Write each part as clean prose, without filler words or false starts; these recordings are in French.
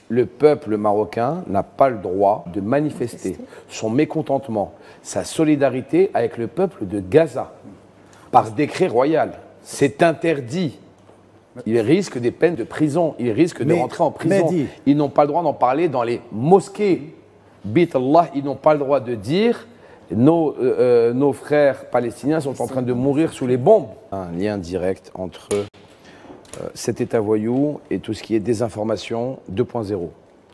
Le peuple marocain n'a pas le droit de manifester son mécontentement, sa solidarité avec le peuple de Gaza, par décret royal. C'est interdit. Ils risquent des peines de prison, ils risquent de rentrer en prison. Ils n'ont pas le droit d'en parler dans les mosquées. Bit Allah, ils n'ont pas le droit de dire nos frères palestiniens sont en train de mourir sous les bombes. Un lien direct entre cet État voyou et tout ce qui est désinformation 2.0.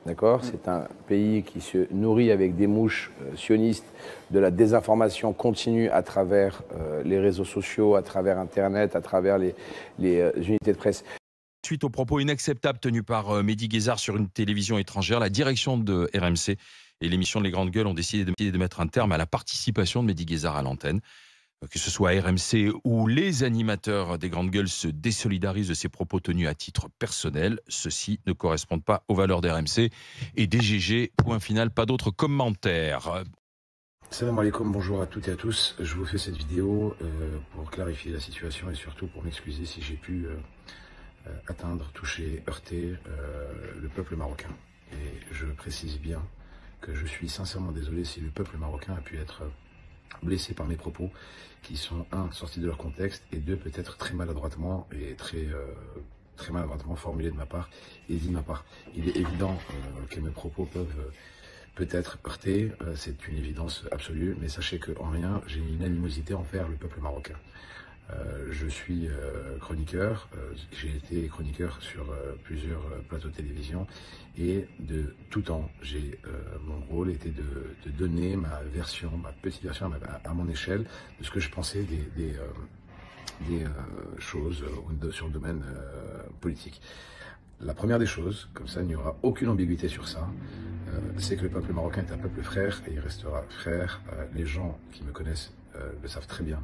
D'accord ? C'est un pays qui se nourrit avec des mouches sionistes de la désinformation continue à travers les réseaux sociaux, à travers Internet, à travers les unités de presse. Suite aux propos inacceptables tenus par Mehdi Guézard sur une télévision étrangère, la direction de RMC et l'émission Les Grandes Gueules ont décidé de mettre un terme à la participation de Mehdi Guézard à l'antenne. Que ce soit RMC ou les animateurs des Grandes Gueules se désolidarisent de ces propos tenus à titre personnel. Ceux-ci ne correspondent pas aux valeurs d'RMC et DGG. Point final, pas d'autres commentaires. Salam alaikum, bonjour à toutes et à tous. Je vous fais cette vidéo pour clarifier la situation et surtout pour m'excuser si j'ai pu atteindre, toucher, heurter le peuple marocain. Et je précise bien que je suis sincèrement désolé si le peuple marocain a pu être blessé par mes propos qui sont, un, sortis de leur contexte et deux, peut-être très maladroitement et très maladroitement formulés de ma part et dit de ma part. Il est évident que mes propos peuvent peut-être heurter, c'est une évidence absolue, mais sachez qu'en rien, j'ai une animosité envers le peuple marocain. Je suis chroniqueur, j'ai été chroniqueur sur plusieurs plateaux de télévision et de tout temps, mon rôle était de donner ma version, ma petite version à mon échelle de ce que je pensais des choses sur le domaine politique. La première des choses, comme ça il n'y aura aucune ambiguïté sur ça, c'est que le peuple marocain est un peuple frère et il restera frère. Les gens qui me connaissent le savent très bien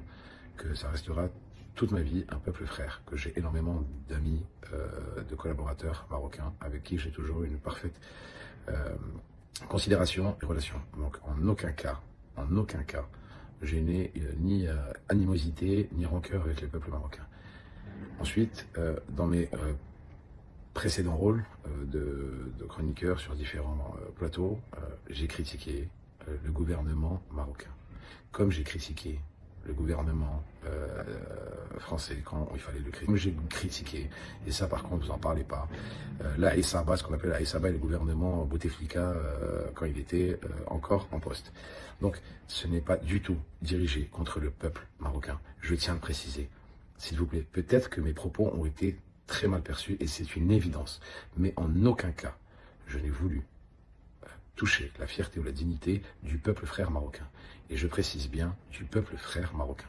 que ça restera toute ma vie un peuple frère, que j'ai énormément d'amis, de collaborateurs marocains avec qui j'ai toujours une parfaite considération et relation. Donc en aucun cas, je n'ai ni animosité ni rancœur avec le peuple marocain. Ensuite, dans mes précédents rôles de chroniqueur sur différents plateaux, j'ai critiqué le gouvernement marocain, comme j'ai critiqué le gouvernement français quand il fallait le critiquer. Comme j'ai critiqué, et ça par contre vous n'en parlez pas, la Aïssaba, ce qu'on appelle la Aïssaba et le gouvernement Bouteflika quand il était encore en poste. Donc ce n'est pas du tout dirigé contre le peuple marocain, je tiens à le préciser. S'il vous plaît, peut-être que mes propos ont été très mal perçus et c'est une évidence, mais en aucun cas je n'ai voulu toucher la fierté ou la dignité du peuple frère marocain. Et je précise bien, du peuple frère marocain.